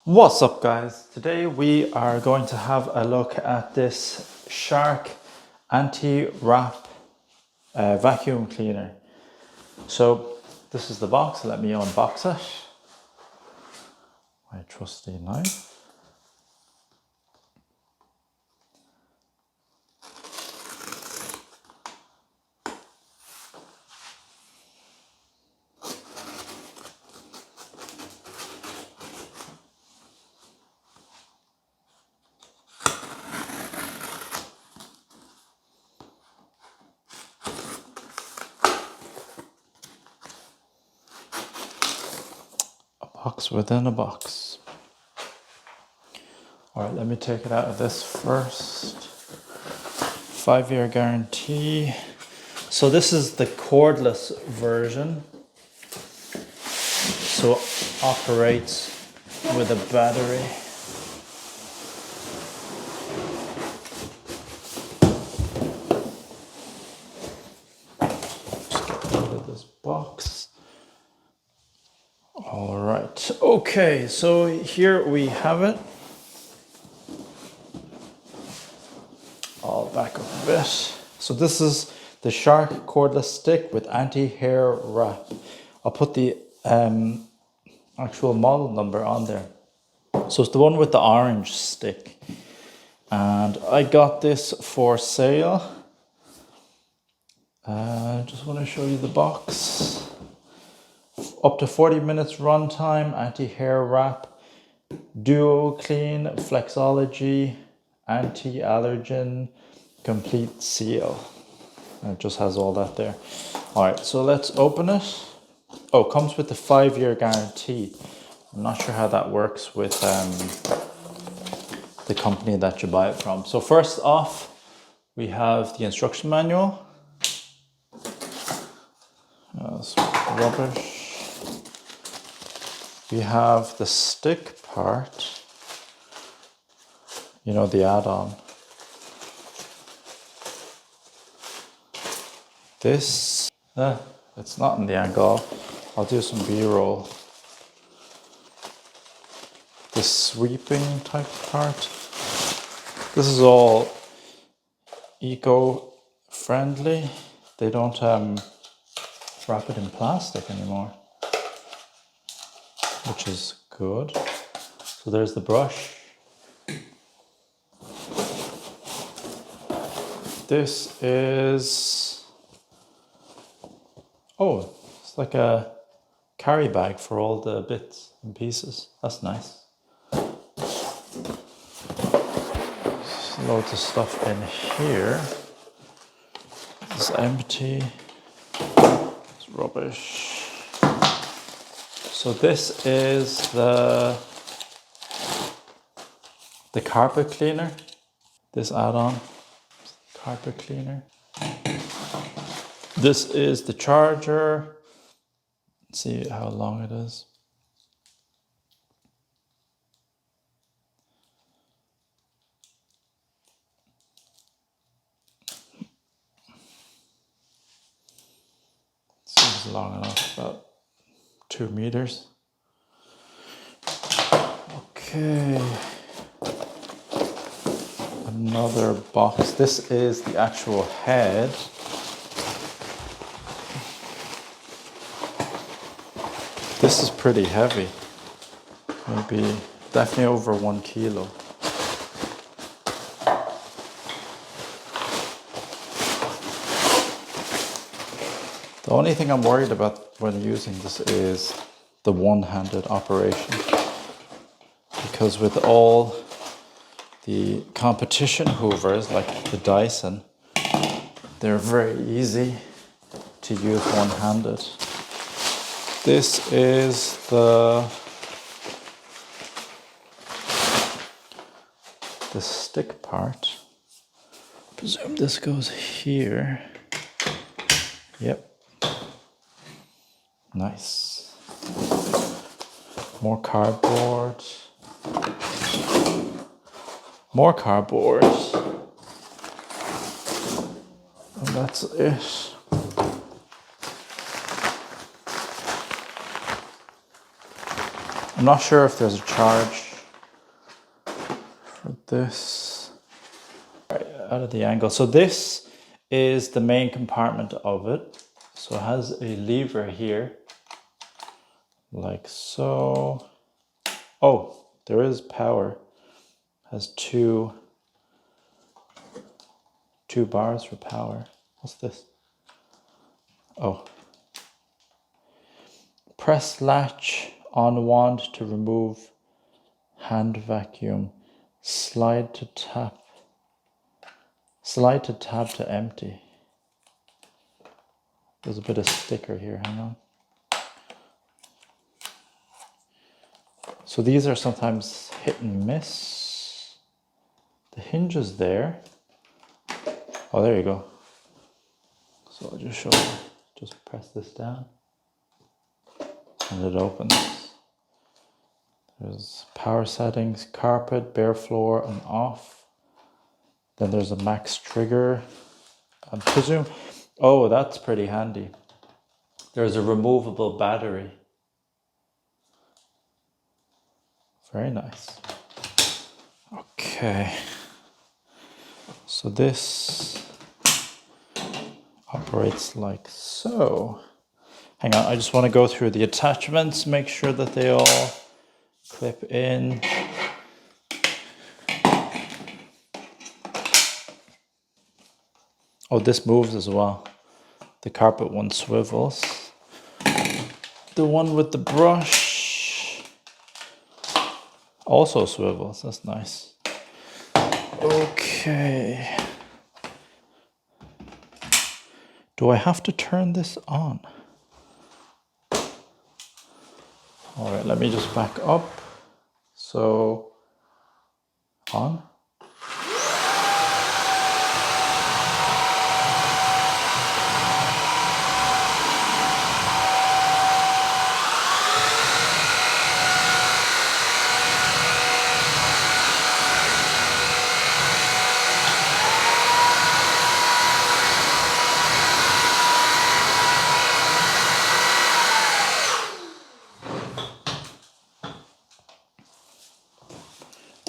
What's up, guys? Today we are going to have a look at this Shark anti-wrap vacuum cleaner. So this is the box. Let me unbox it. My trusty knife. Box within a box. All right, let me take it out of this first. 5-year guarantee. So this is the cordless version. So operates with a battery. Just get rid of this box. All right, okay, so here we have it. I'll back up a bit. So this is the Shark cordless stick with anti-hair wrap. I'll put the actual model number on there. So it's the one with the orange stick. And I got this for sale. I just want to show you the box. Up to 40 minutes runtime, anti-hair wrap, duo clean, flexology, anti-allergen, complete seal. And it just has all that there. All right, so let's open it. Oh, it comes with the 5-year guarantee. I'm not sure how that works with the company that you buy it from. So first off, we have the instruction manual. That's rubbish. We have the stick part, you know, the add-on. This, it's not in the angle. I'll do some B-roll. The sweeping type part. This is all eco-friendly. They don't wrap it in plastic anymore, which is good. So there's the brush. This is, oh, it's like a carry bag for all the bits and pieces. That's nice. Loads of stuff in here. It's empty. It's rubbish. So this is the carpet cleaner. This add-on, carpet cleaner. This is the charger. Let's see how long it is. Seems long enough, about 2 meters. Okay. Another box. This is the actual head. This is pretty heavy. Maybe, definitely over 1 kilo. The only thing I'm worried about when using this is the one-handed operation. Because with all the competition Hoovers, like the Dyson, they're very easy to use one-handed. This is the stick part. I presume this goes here. Yep. Nice. More cardboard. More cardboard. And that's it. I'm not sure if there's a charge for this. Right, out of the angle. So this is the main compartment of it. So it has a lever here, like so. Oh, there is power. It has two bars for power. What's this? Oh. Press latch on wand to remove hand vacuum. Slide to tab to empty. There's a bit of sticker here, hang on. So these are sometimes hit and miss. The hinge is there. Oh, there you go. So I'll just show you. Just press this down and it opens. There's power settings, carpet, bare floor, and off. Then there's a max trigger. I presume, oh, that's pretty handy. There's a removable battery. Very nice. Okay. So this operates like so. Hang on, I just want to go through the attachments, make sure that they all clip in. Oh, this moves as well. The carpet one swivels. The one with the brush also swivels. That's nice. Okay. Do I have to turn this on? All right, let me just back up. So, on.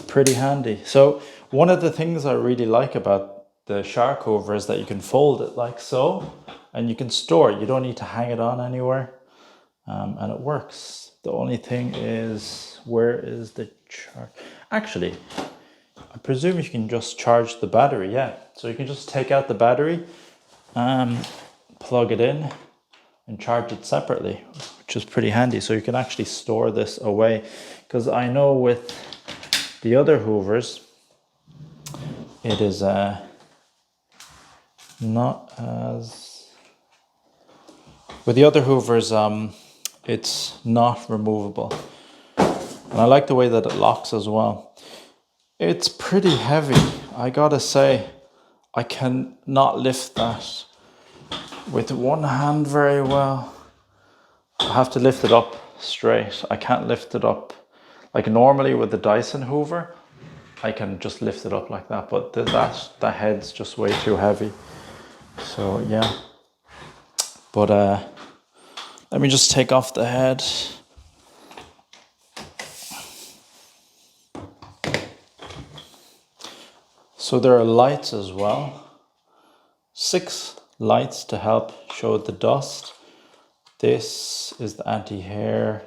Pretty handy. So one of the things I really like about the Shark Hoover is that you can fold it like so and you can store it. You don't need to hang it on anywhere and it works. The only thing is, where is the charge? Actually, I presume you can just charge the battery, yeah. So you can just take out the battery, plug it in and charge it separately, which is pretty handy. So you can actually store this away, because I know with the other Hoovers, it is not as... With the other Hoovers, it's not removable. And I like the way that it locks as well. It's pretty heavy. I gotta say, I can not lift that with one hand very well. I have to lift it up straight. I can't lift it up. Like normally with the Dyson Hoover, I can just lift it up like that, but that head's just way too heavy. So yeah. But let me just take off the head. So there are lights as well. 6 lights to help show the dust. This is the anti-hair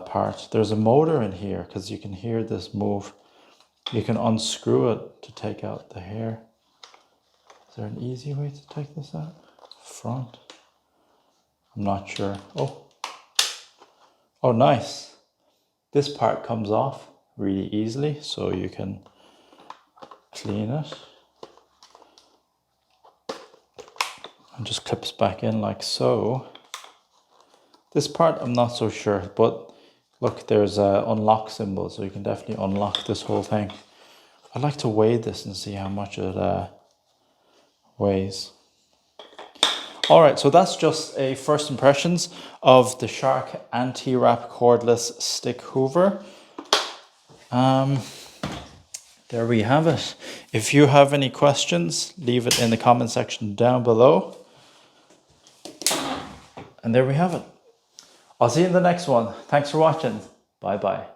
part. There's a motor in here because you can hear this move. You can unscrew it to take out the hair. Is there an easy way to take this out? Front? I'm not sure. Oh, nice. This part comes off really easily, so you can clean it. And just clips back in like so. This part I'm not so sure, but look, there's a unlock symbol, so you can definitely unlock this whole thing. I'd like to weigh this and see how much it weighs. All right, so that's just a first impressions of the Shark Anti-Wrap Cordless Stick Hoover. There we have it. If you have any questions, leave it in the comment section down below. And there we have it. I'll see you in the next one. Thanks for watching. Bye bye.